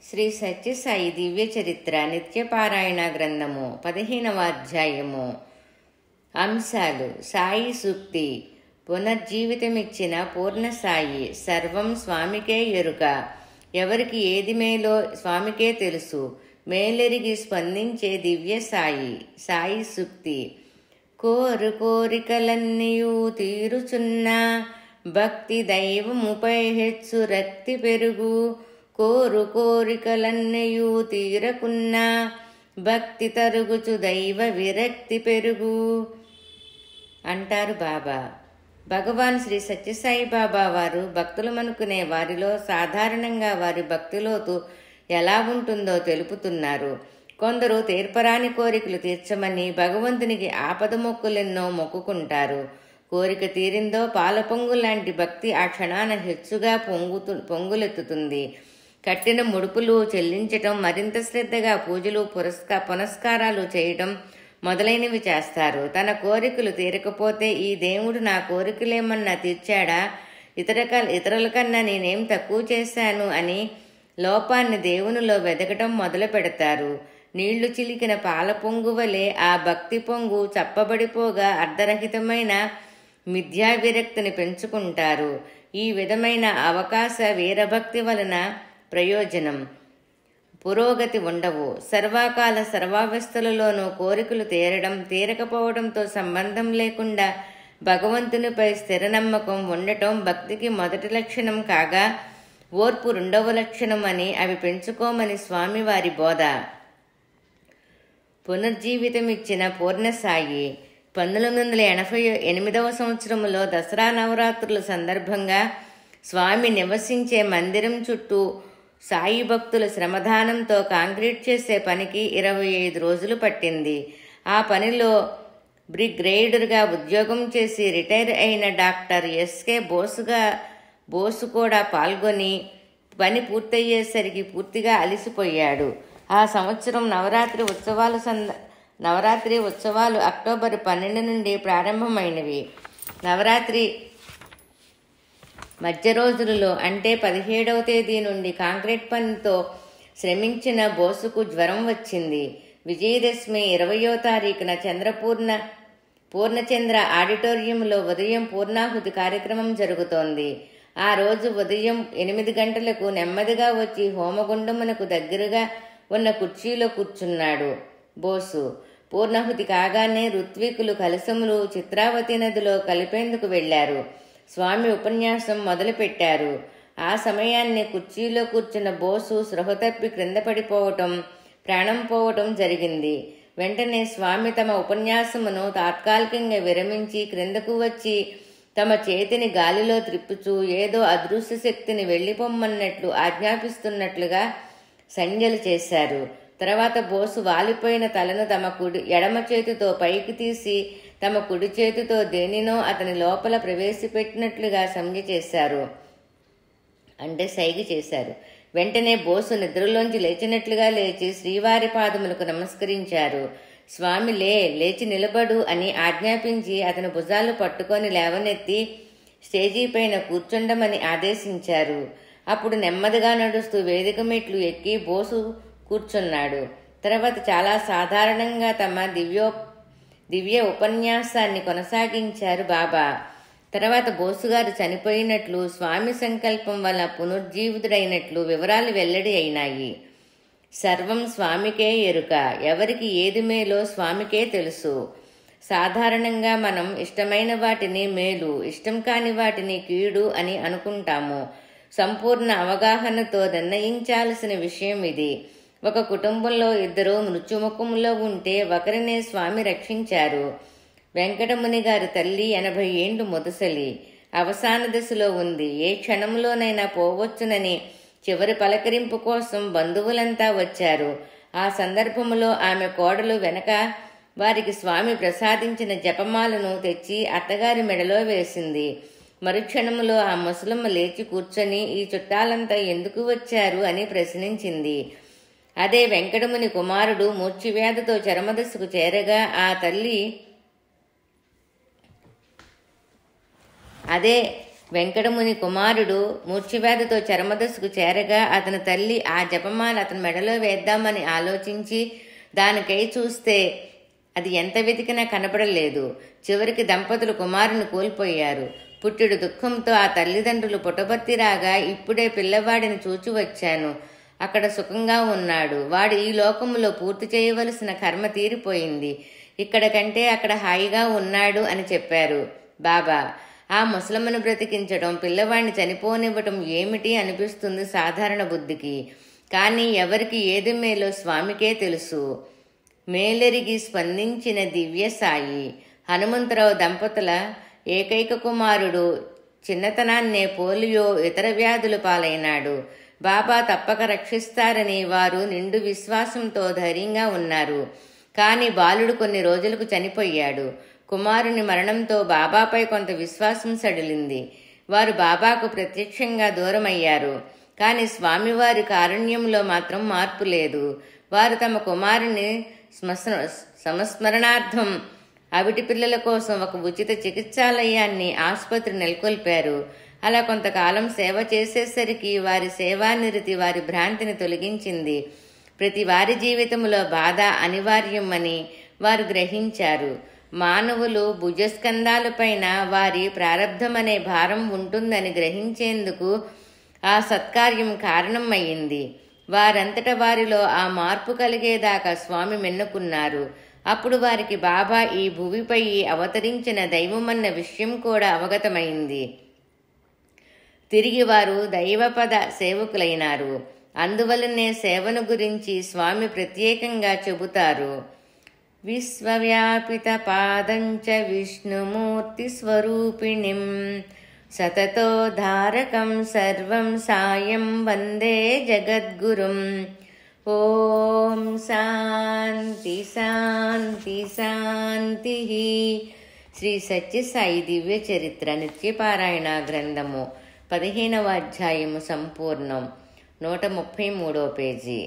శ్రీ సత్యసాయి దివ్య చరిత్ర నిత్యపారాయణ గ్రంథము 15వ అధ్యాయము. అంశాలు: సాయి సూక్తి, పునర్జీవితమిచ్చిన పూర్ణ సాయి, సర్వం స్వామికే ఎరుక, ఎవరికి ఏది మేలో స్వామికే తెలుసు, మేలెరిగి స్పందించే దివ్య సాయి. సాయి సూక్తి: కోరు కోరికలన్నీయు తీరుచున్న, భక్తి దైవముపై హెచ్చు రక్తి పెరుగు, కోరు కోరికలన్నయూ తీరకున్నా, భక్తి తరుగుచు దైవ విరక్తి పెరుగు అంటారు బాబా. భగవాన్ శ్రీ సత్యసాయి బాబా వారు భక్తులమనుకునే వారిలో సాధారణంగా వారి భక్తిలోతు ఎలా ఉంటుందో తెలుపుతున్నారు. కొందరు తీర్పరాని కోరికలు తీర్చమని భగవంతునికి ఆపద మొక్కులెన్నో మొక్కుకుంటారు. కోరిక తీరిందో పాలపొంగు లాంటి భక్తి ఆ క్షణాన హెచ్చుగా పొంగులెత్తుతుంది. కట్టిన ముడుపులు చెల్లించటం, మరింత శ్రద్ధగా పూజలు పునస్కారాలు చేయటం మొదలైనవి చేస్తారు. తన కోరికలు తీరకపోతే ఈ దేవుడు నా కోరికలేమన్నా తీర్చాడా, ఇతరుల కన్నా నేనేం తక్కువ చేశాను అని లోపాన్ని దేవునిలో వెదకటం మొదలు పెడతారు. నీళ్లు చిలికిన పాల పొంగు వలె ఆ భక్తి పొంగు చప్పబడిపోగా అర్ధరహితమైన మిథ్యా విరక్తిని పెంచుకుంటారు. ఈ విధమైన అవకాశ వీరభక్తి వలన ప్రయోజనం, పురోగతి ఉండవు. సర్వకాల సర్వావస్థలలోనూ కోరికలు తీరకపోవడంతో సంబంధం లేకుండా భగవంతునిపై స్థిర నమ్మకం ఉండటం భక్తికి మొదటి లక్షణం కాగా, ఓర్పు రెండవ లక్షణం అని అవి పెంచుకోమని స్వామివారి బోధ. పునర్జీవితమిచ్చిన పూర్ణసాయి. 1988వ సంవత్సరంలో దసరా నవరాత్రుల సందర్భంగా స్వామి నివసించే మందిరం చుట్టూ సాయి భక్తుల శ్రమదానంతో కాంక్రీట్ చేసే పనికి 25 రోజులు పట్టింది. ఆ పనిలో బ్రిగేడియర్గా ఉద్యోగం చేసి రిటైర్ అయిన డాక్టర్ ఎస్కే బోసు కూడా పాల్గొని పని పూర్తయ్యేసరికి పూర్తిగా అలసిపోయాడు. ఆ సంవత్సరం నవరాత్రి ఉత్సవాలు అక్టోబర్ 12 నుండి ప్రారంభమైనవి. నవరాత్రి మధ్య రోజులలో అంటే 17వ తేదీ నుండి కాంక్రీట్ పనితో శ్రమించిన బోసుకు జ్వరం వచ్చింది. విజయదశమి 20వ తారీఖున పూర్ణచంద్ర ఆడిటోరియంలో ఉదయం పూర్ణాహుతి కార్యక్రమం జరుగుతోంది. ఆ రోజు ఉదయం 8 గంటలకు నెమ్మదిగా వచ్చి హోమగుండమునకు దగ్గరగా ఉన్న కుర్చీలో కూర్చున్నాడు బోసు. పూర్ణాహుతి కాగానే ఋత్వికులు కలశములు చిత్రావతి నదిలో కలిపేందుకు వెళ్లారు. స్వామి ఉపన్యాసం మొదలుపెట్టారు. ఆ సమయాన్ని కుర్చీలో కూర్చున్న బోసు స్పృహ తప్పి క్రింద పడిపోవటం, ప్రాణం పోవటం జరిగింది. వెంటనే స్వామి తమ ఉపన్యాసమును తాత్కాలికంగా విరమించి క్రిందకు వచ్చి తమ చేతిని గాలిలో త్రిప్పుచూ ఏదో అదృశ్య శక్తిని వెళ్లిపోమ్మన్నట్లు ఆజ్ఞాపిస్తున్నట్లుగా సంజ్ఞలు చేశారు. తర్వాత బోసు వాలిపోయిన తలను తమ ఎడమ చేతితో పైకి తీసి తమ కుడి చేతితో దేనినో అతని లోపల ప్రవేశపెట్టినట్లుగా సంజ్ఞ చేశారు, అంటే సైగ చేశారు. వెంటనే బోసు నిద్రలోంచి లేచినట్లుగా లేచి శ్రీవారి పాదములకు నమస్కరించారు. స్వామి లేచి నిలబడు అని ఆజ్ఞాపించి అతని భుజాలు పట్టుకొని లేవనెత్తి స్టేజీ పైన కూర్చుండమని ఆదేశించారు. అప్పుడు నెమ్మదిగా నడుస్తూ వేదిక మెట్లు ఎక్కి బోసు కూర్చున్నాడు. తర్వాత చాలా సాధారణంగా తమ దివ్య ఉపన్యాసాన్ని కొనసాగించారు బాబా. తర్వాత బోసుగారు చనిపోయినట్లు, స్వామి సంకల్పం వల్ల పునర్జీవితుడైనట్లు వివరాలు వెల్లడి అయినాయి. సర్వం స్వామికే ఎరుక, ఎవరికి ఏది మేలో స్వామికే తెలుసు. సాధారణంగా మనం ఇష్టమైన వాటిని మేలు, ఇష్టం కాని వాటిని కీడు అని అనుకుంటాము. సంపూర్ణ అవగాహనతో నిర్ణయించాల్సిన విషయం ఇది. ఒక కుటుంబంలో ఇద్దరు మృత్యుముఖంలో ఉంటే ఒకరినే స్వామి రక్షించారు. వెంకటముని గారి తల్లి 80 ఏండ్లు ముదసలి, అవసాన దశలో ఉంది. ఏ క్షణంలోనైనా పోవచ్చునని చివరి పలకరింపు కోసం బంధువులంతా వచ్చారు. ఆ సందర్భంలో ఆమె కోడలు వెనక వారికి స్వామి ప్రసాదించిన జపమాలను తెచ్చి అత్తగారి మెడలో వేసింది. మరుక్షణంలో ఆ ముసలమ్మ లేచి కూర్చొని ఈ చుట్టాలంతా ఎందుకు వచ్చారు అని ప్రశ్నించింది. అదే వెంకటముని కుమారుడు మూర్ఛవ్యాధితో చరమదశకు చేరగా ఆ తల్లి వెంకటముని కుమారుడు మూర్ఛవ్యాధితో చర్మదశకు చేరగా అతని తల్లి ఆ జపమాల అతని మెడలో వేద్దామని ఆలోచించి దానికై చూస్తే అది ఎంత వెతికినా కనపడలేదు. చివరికి దంపతులు కుమారుని కోల్పోయారు. పుట్టెడు దుఃఖంతో ఆ తల్లిదండ్రులు పుటపర్తి రాగా ఇప్పుడే పిల్లవాడిని చూచి వచ్చాను, అక్కడ సుఖంగా ఉన్నాడు, వాడు ఈ లోకములో పూర్తి చేయవలసిన కర్మ తీరిపోయింది, ఇక్కడ కంటే అక్కడ హాయిగా ఉన్నాడు అని చెప్పారు. బాబా, ఆ ముసలమ్మను బ్రతికించడం, పిల్లవాడిని చనిపోనివ్వటం ఏమిటి అనిపిస్తుంది సాధారణ బుద్ధికి. కానీ ఎవరికి ఏది మేలో స్వామికే తెలుసు. మేలెరిగి స్పందించిన దివ్య సాయి. హనుమంతరావు దంపతుల ఏకైక కుమారుడు చిన్నతనాన్నే పోలియో ఇతర వ్యాధుల పాలైనాడు. బాబా తప్పక రక్షిస్తారని వారు నిండు విశ్వాసంతో ధైర్యంగా ఉన్నారు. కానీ బాలుడు కొన్ని రోజులకు చనిపోయాడు. కుమారుని మరణంతో బాబాపై కొంత విశ్వాసం సడిలింది. వారు బాబాకు ప్రత్యక్షంగా దూరమయ్యారు. కానీ స్వామివారి కారుణ్యంలో మాత్రం మార్పు లేదు. వారు తమ కుమారుని సంస్మరణార్థం అవిటి పిల్లల కోసం ఒక ఉచిత చికిత్సాలయాన్ని, ఆసుపత్రి నెలకొల్పారు. అలా కొంతకాలం సేవ చేసేసరికి వారి సేవానిరతి వారి భ్రాంతిని తొలగించింది. ప్రతి వారి జీవితంలో బాధ అనివార్యం అని వారు గ్రహించారు. మానవులు భుజస్కంధాలపైన వారి ప్రారబ్ధమనే భారం ఉంటుందని గ్రహించేందుకు ఆ సత్కార్యం కారణం అయ్యింది. వారంతట వారిలో ఆ మార్పు కలిగేదాకా స్వామి మెన్నుకున్నారు. అప్పుడు వారికి బాబా ఈ భూమిపై అవతరించిన దైవమన్న విషయం కూడా అవగతమైంది. తిరిగి వారు దైవపద సేవకులైనారు. అందువలనే సేవను గురించి స్వామి ప్రత్యేకంగా చెబుతారు. విశ్వవ్యాపిత పాదంచ విష్ణుమూర్తి స్వరూపిణిం సతతోధారకం సర్వం సాయం వందే జగద్గురుం. ఓం శాంతి శాంతి శాంతి. శ్రీ సత్యసాయి దివ్య చరిత్ర నిత్యపారాయణ గ్రంథము 15వ అధ్యాయము సంపూర్ణం. 133వ పేజీ.